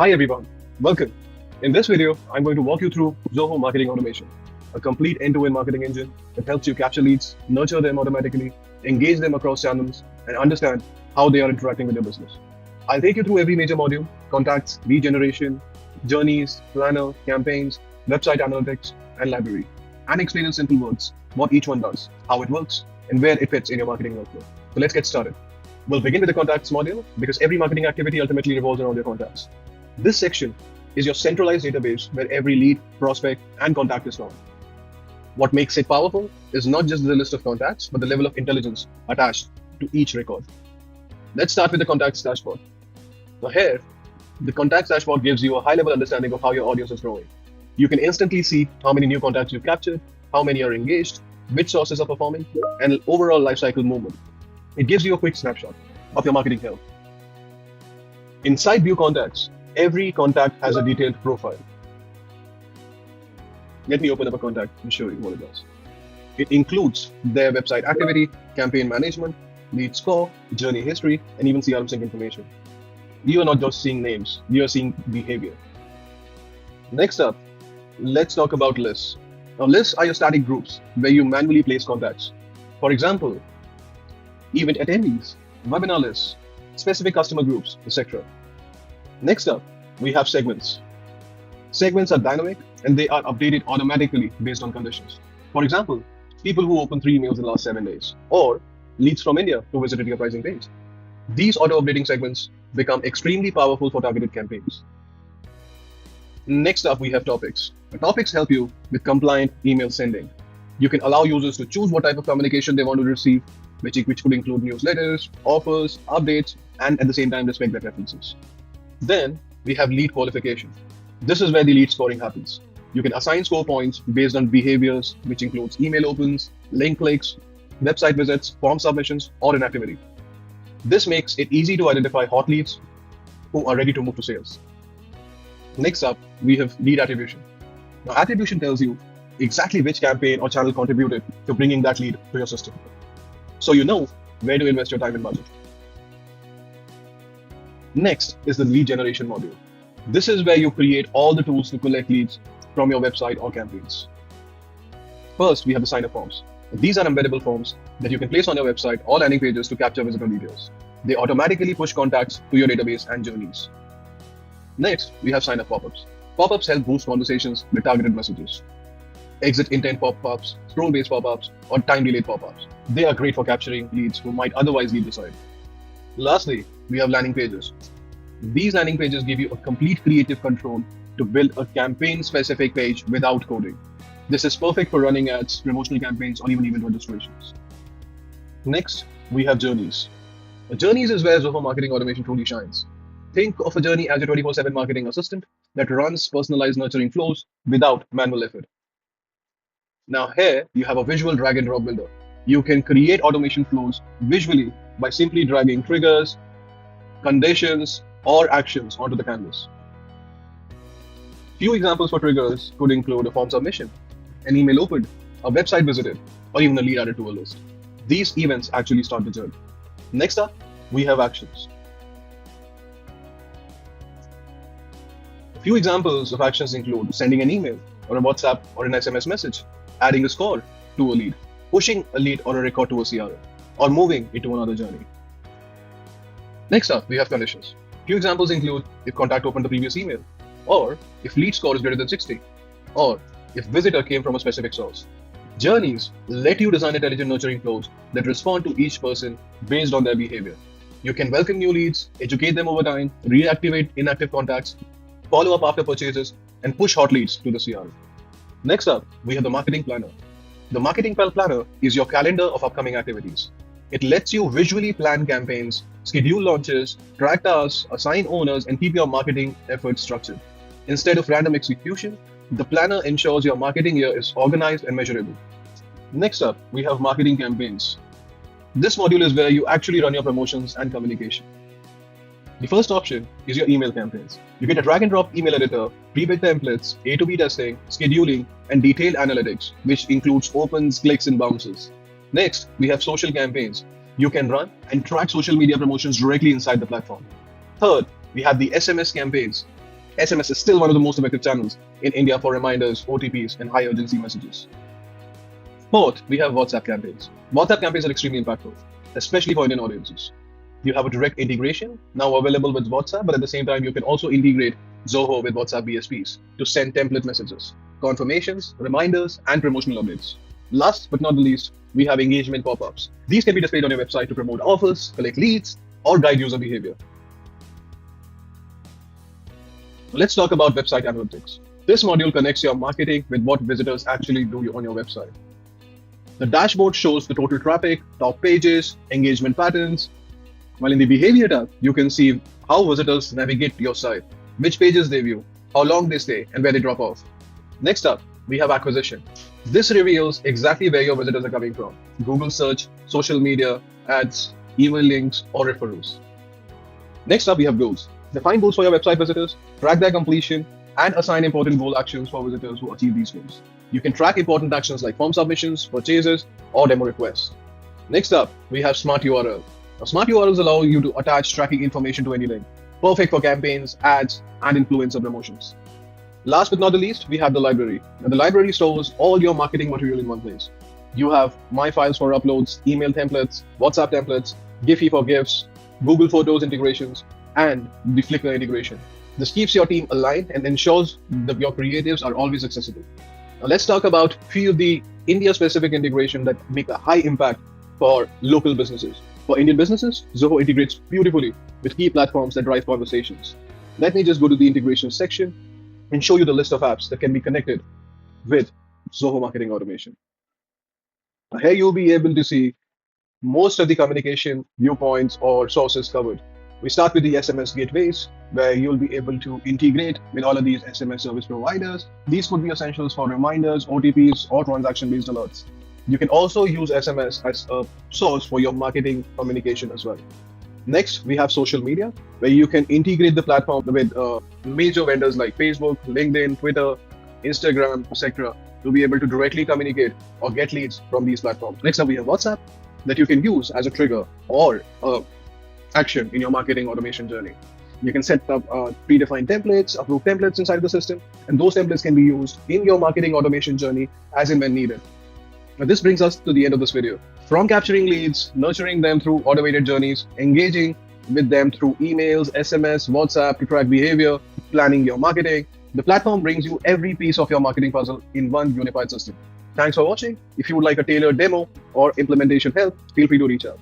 Hi everyone, welcome. In this video, I'm going to walk you through Zoho Marketing Automation, a complete end-to-end marketing engine that helps you capture leads, nurture them automatically, engage them across channels, and understand how they are interacting with your business. I'll take you through every major module: contacts, lead generation, journeys, planner, campaigns, website analytics, and library, and explain in simple words what each one does, how it works, and where it fits in your marketing workflow. So let's get started. We'll begin with the contacts module because every marketing activity ultimately revolves around your contacts. This section is your centralized database where every lead, prospect, and contact is stored. What makes it powerful is not just the list of contacts, but the level of intelligence attached to each record. Let's start with the contacts dashboard. Now here, the contacts dashboard gives you a high-level understanding of how your audience is growing. You can instantly see how many new contacts you've captured, how many are engaged, which sources are performing, and overall lifecycle movement. It gives you a quick snapshot of your marketing health. Inside View Contacts, every contact has a detailed profile. Let me open up a contact and show you what it does. It includes their website activity, campaign management, lead score, journey history, and even CRM sync information. You are not just seeing names, you are seeing behavior. Next up, let's talk about lists. Now, lists are your static groups where you manually place contacts. For example, event attendees, webinar lists, specific customer groups, etc. Next up, we have segments. Segments are dynamic and they are updated automatically based on conditions. For example, people who opened 3 emails in the last 7 days, or leads from India who visited your pricing page. These auto-updating segments become extremely powerful for targeted campaigns. Next up, we have topics. The topics help you with compliant email sending. You can allow users to choose what type of communication they want to receive, which could include newsletters, offers, updates, and at the same time respect their preferences. Then we have lead qualification. This is where the lead scoring happens. You can assign score points based on behaviors, which includes email opens, link clicks, website visits, form submissions, or inactivity. This makes it easy to identify hot leads who are ready to move to sales. Next up, we have lead attribution. Now, attribution tells you exactly which campaign or channel contributed to bringing that lead to your system, so you know where to invest your time and budget. Next is the lead generation module. This is where you create all the tools to collect leads from your website or campaigns. First, we have the sign-up forms. These are embeddable forms that you can place on your website or landing pages to capture visitor details. They automatically push contacts to your database and journeys. Next, we have sign-up pop-ups. Pop-ups help boost conversations with targeted messages. Exit intent pop-ups, scroll-based pop-ups, or time-delayed pop-ups. They are great for capturing leads who might otherwise leave the site. Lastly, we have landing pages. These landing pages give you a complete creative control to build a campaign-specific page without coding. This is perfect for running ads, promotional campaigns, or even event registrations. Next, we have journeys. Journeys is where Zoho Marketing Automation truly shines. Think of a journey as your 24/7 marketing assistant that runs personalized nurturing flows without manual effort. Now here, you have a visual drag and drop builder. You can create automation flows visually by simply dragging triggers, conditions, or actions onto the canvas. Few examples for triggers could include a form submission, an email opened, a website visited, or even a lead added to a list. These events actually start the journey. Next up, we have actions. A few examples of actions include sending an email or a WhatsApp or an SMS message, adding a score to a lead, pushing a lead or a record to a CRM, or moving it to another journey. Next up, we have conditions. Few examples include if contact opened the previous email, or if lead score is greater than 60, or if visitor came from a specific source. Journeys let you design intelligent nurturing flows that respond to each person based on their behavior. You can welcome new leads, educate them over time, reactivate inactive contacts, follow up after purchases, and push hot leads to the CRM. Next up, we have the Marketing Planner. The Marketing Planner is your calendar of upcoming activities. It lets you visually plan campaigns, schedule launches, track tasks, assign owners, and keep your marketing efforts structured. Instead of random execution, the planner ensures your marketing year is organized and measurable. Next up, we have marketing campaigns. This module is where you actually run your promotions and communication. The first option is your email campaigns. You get a drag and drop email editor, pre-built templates, A to B testing, scheduling, and detailed analytics, which includes opens, clicks, and bounces. Next, we have social campaigns. You can run and track social media promotions directly inside the platform. Third, we have the SMS campaigns. SMS is still one of the most effective channels in India for reminders, OTPs, and high urgency messages. Fourth, we have WhatsApp campaigns. WhatsApp campaigns are extremely impactful, especially for Indian audiences. You have a direct integration now available with WhatsApp, but at the same time, you can also integrate Zoho with WhatsApp BSPs to send template messages, confirmations, reminders, and promotional updates. Last but not the least, we have engagement pop-ups. These can be displayed on your website to promote offers, collect leads, or guide user behavior. Let's talk about website analytics. This module connects your marketing with what visitors actually do on your website. The dashboard shows the total traffic, top pages, engagement patterns, while in the behavior tab, you can see how visitors navigate your site, which pages they view, how long they stay, and where they drop off. Next up, we have acquisition. This reveals exactly where your visitors are coming from: Google search, social media, ads, email links, or referrals. Next up, we have goals. Define goals for your website visitors, track their completion, and assign important goal actions for visitors who achieve these goals. You can track important actions like form submissions, purchases, or demo requests. Next up, we have Smart URL. Now, Smart URLs allow you to attach tracking information to any link, perfect for campaigns, ads, and influencer promotions. Last but not the least, we have the library. Now, the library stores all your marketing material in one place. You have My Files for uploads, email templates, WhatsApp templates, Giphy for GIFs, Google Photos integrations, and the Flickr integration. This keeps your team aligned and ensures that your creatives are always accessible. Now, let's talk about few of the India-specific integration that make a high impact for local businesses. For Indian businesses, Zoho integrates beautifully with key platforms that drive conversations. Let me just go to the integration section and show you the list of apps that can be connected with Zoho Marketing Automation. Now, here you'll be able to see most of the communication viewpoints or sources covered. We start with the SMS gateways, where you'll be able to integrate with all of these SMS service providers. These could be essentials for reminders, OTPs, or transaction-based alerts. You can also use SMS as a source for your marketing communication as well. Next, we have social media, where you can integrate the platform with major vendors like Facebook, LinkedIn, Twitter, Instagram, etc., to be able to directly communicate or get leads from these platforms. Next up, we have WhatsApp, that you can use as a trigger or action in your marketing automation journey. You can set up predefined templates, approve templates inside the system, and those templates can be used in your marketing automation journey as and when needed. Now, this brings us to the end of this video. From capturing leads, nurturing them through automated journeys, engaging with them through emails, SMS, WhatsApp to track behavior, planning your marketing, the platform brings you every piece of your marketing puzzle in one unified system. Thanks for watching. If you would like a tailored demo or implementation help, feel free to reach out.